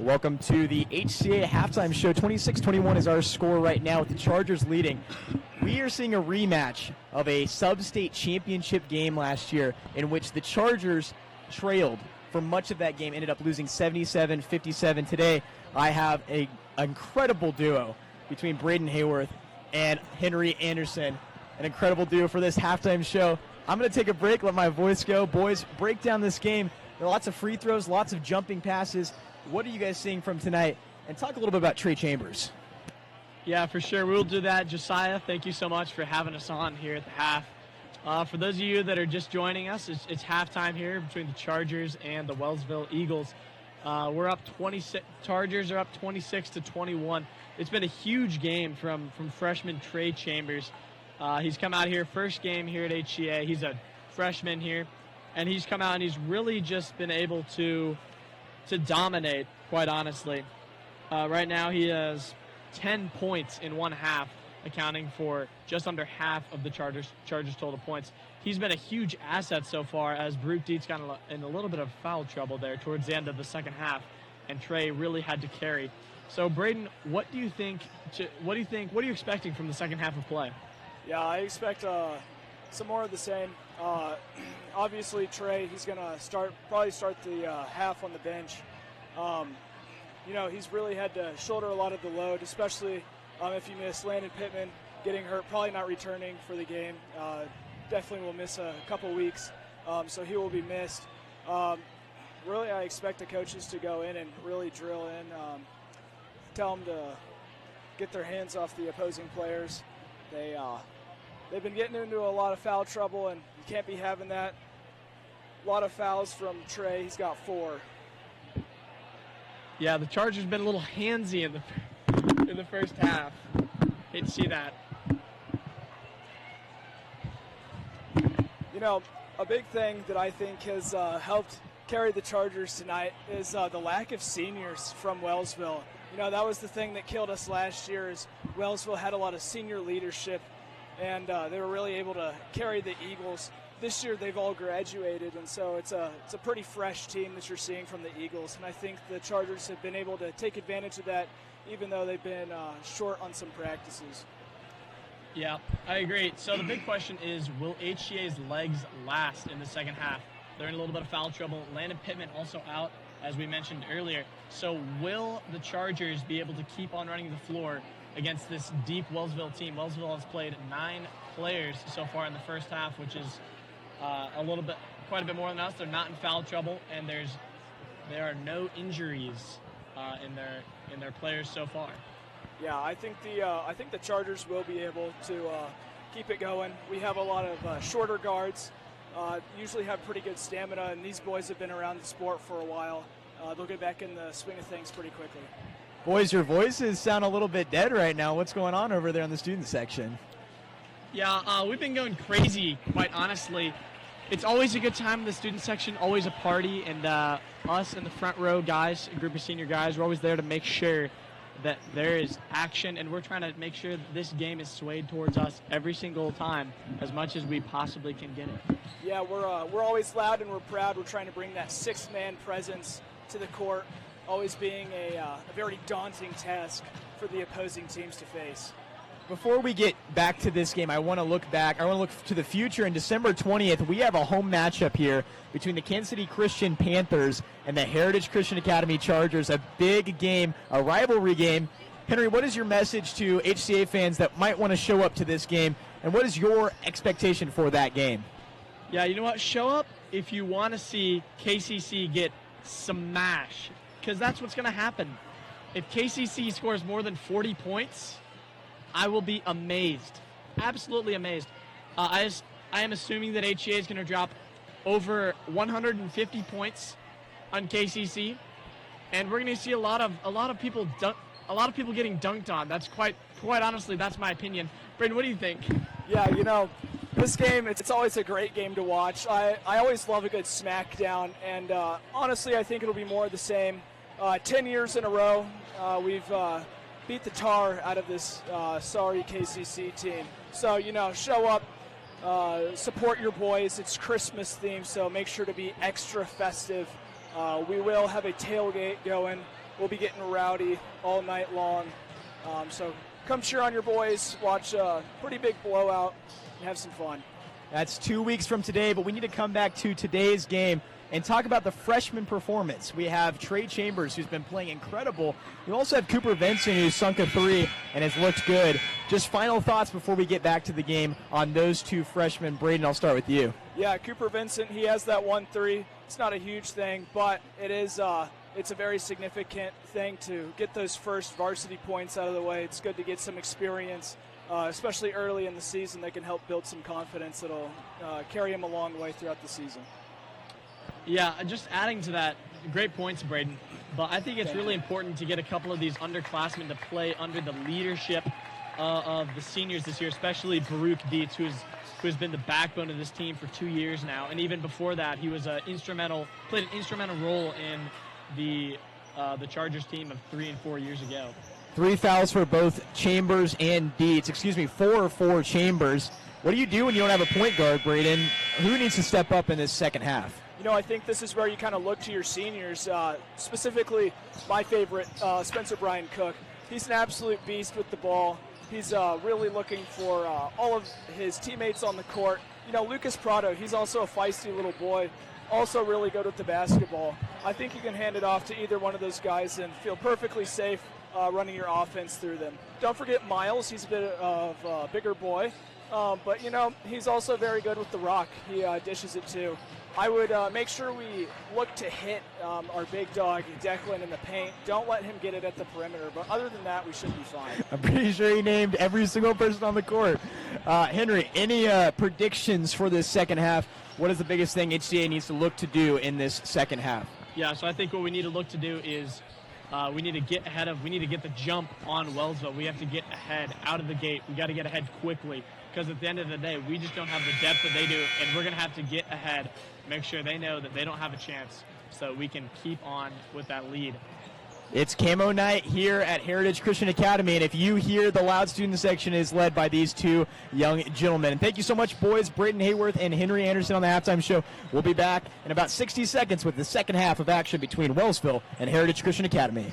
Welcome to the HCA Halftime Show. 26-21 is our score right now with the Chargers leading. We are seeing a rematch of a sub-state championship game last year in which the Chargers trailed for much of that game, ended up losing 77-57. Today, I have an incredible duo between Braeden Haworth and Henry Anderson. An incredible duo for this halftime show. I'm going to take a break, let my voice go. Boys, break down this game. There are lots of free throws, lots of jumping passes. What are you guys seeing from tonight? And talk a little bit about Trey Chambers. Yeah, for sure. We'll do that. Josiah, thank you so much for having us on here at the half. For those of you that are just joining us, it's halftime here between the Chargers and the Wellsville Eagles. We're up 26. Chargers are up 26-21. It's been a huge game from freshman Trey Chambers. He's come out here, first game here at HCA. He's a freshman here, and he's come out and he's really just been able to dominate, quite honestly. Right now he has 10 points in one half, accounting for just under half of the Chargers total points. He's been a huge asset so far, as Brute Dietz got in a little bit of foul trouble there towards the end of the second half, and Trey really had to carry. So, Braeden, what are you expecting from the second half of play? Yeah, I expect some more of the same. Obviously, Trey, he's going to probably start the half on the bench. He's really had to shoulder a lot of the load, especially if you miss Landon Pittman getting hurt, probably not returning for the game. Definitely will miss a couple weeks, so he will be missed. Really, I expect the coaches to go in and really drill in, tell them to get their hands off the opposing players. They've been getting into a lot of foul trouble, and you can't be having that. A lot of fouls from Trey. He's got 4. Yeah, the Chargers been a little handsy in the first half. Hate to see that. A big thing that I think has helped carry the Chargers tonight is the lack of seniors from Wellsville. That was the thing that killed us last year, is Wellsville had a lot of senior leadership, and they were really able to carry the Eagles. This year they've all graduated, and so it's a pretty fresh team that you're seeing from the Eagles, and I think the Chargers have been able to take advantage of that, even though they've been short on some practices. Yeah, I agree. So the big question is, will HCA's legs last in the second half? They're in a little bit of foul trouble. Landon Pittman also out, as we mentioned earlier. So will the Chargers be able to keep on running the floor against this deep Wellsville team? Wellsville has played 9 players so far in the first half, which is quite a bit more than us. They're not in foul trouble, and there are no injuries in their players so far. Yeah, I think the Chargers will be able to keep it going. We have a lot of shorter guards. Usually have pretty good stamina, and these boys have been around the sport for a while. They'll get back in the swing of things pretty quickly. Boys, your voices sound a little bit dead right now. What's going on over there in the student section? Yeah, we've been going crazy, quite honestly. It's always a good time in the student section, always a party, and us in the front row guys, a group of senior guys, we're always there to make sure that there is action, and we're trying to make sure that this game is swayed towards us every single time as much as we possibly can get it. Yeah, we're always loud and we're proud. We're trying to bring that 6-man presence to the court, always being a very daunting task for the opposing teams to face. Before we get back to this game, I want to look back. I want to look to the future. On December 20th, we have a home matchup here between the Kansas City Christian Panthers and the Heritage Christian Academy Chargers. A big game, a rivalry game. Henry, what is your message to HCA fans that might want to show up to this game, and what is your expectation for that game? Yeah, you know what? Show up if you want to see KCC get smashed, because that's what's going to happen. If KCC scores more than 40 points, I will be amazed, absolutely amazed. I am assuming that HCA is going to drop over 150 points on KCC, and we're going to see a lot of people getting dunked on. That's quite honestly, that's my opinion. Braeden, what do you think? Yeah, this game, it's always a great game to watch. I always love a good smackdown, and honestly, I think it'll be more of the same. 10 years in a row, we've beat the tar out of this sorry KCC team. So, show up, support your boys. It's Christmas themed, so make sure to be extra festive. We will have a tailgate going. we'll be getting rowdy all night long. So come cheer on your boys, watch a pretty big blowout, and have some fun. That's 2 weeks from today, but we need to come back to today's game and talk about the freshman performance. We have Trey Chambers, who's been playing incredible. We also have Cooper Benson, who's sunk a 3 and has looked good. Just final thoughts before we get back to the game on those two freshmen. Braeden, I'll start with you. Yeah, Cooper Vincent, he has that 1-3. It's not a huge thing, but it is it's a very significant thing to get those first varsity points out of the way. It's good to get some experience, especially early in the season. That can help build some confidence that'll carry him a long way throughout the season. Yeah, just adding to that, great points, Braeden. But I think it's really important to get a couple of these underclassmen to play under the leadership of the seniors this year, especially Baruch Dietz, who has been the backbone of this team for 2 years now. And even before that, he was played an instrumental role in the Chargers team of 3 and 4 years ago. 3 fouls for both Chambers and Dietz. 4 for Chambers. What do you do when you don't have a point guard, Braeden? Who needs to step up in this second half? You know, I think this is where you kind of look to your seniors, specifically my favorite, Spencer Brian Cook. He's an absolute beast with the ball. He's really looking for all of his teammates on the court. You know, Lucas Prado, he's also a feisty little boy, also really good with the basketball. I think you can hand it off to either one of those guys and feel perfectly safe running your offense through them. Don't forget Miles. He's a bit of a bigger boy, but, you know, he's also very good with the rock. He dishes it too. I would make sure we look to hit our big dog, Declan, in the paint. Don't let him get it at the perimeter. But other than that, we should be fine. I'm pretty sure he named every single person on the court. Henry, any predictions for this second half? What is the biggest thing HCA needs to look to do in this second half? Yeah, so I think what we need to look to do is we need to get the jump on Wellsville. We have to get ahead out of the gate. We got to get ahead quickly because at the end of the day, we just don't have the depth that they do, and we're going to have to get ahead, make sure they know that they don't have a chance so we can keep on with that lead. It's Camo Night here at Heritage Christian Academy, and if you hear the loud student section is led by these two young gentlemen. And thank you so much, boys. Braeden Haworth and Henry Anderson on the halftime show. We'll be back in about 60 seconds with the second half of action between Wellsville and Heritage Christian Academy.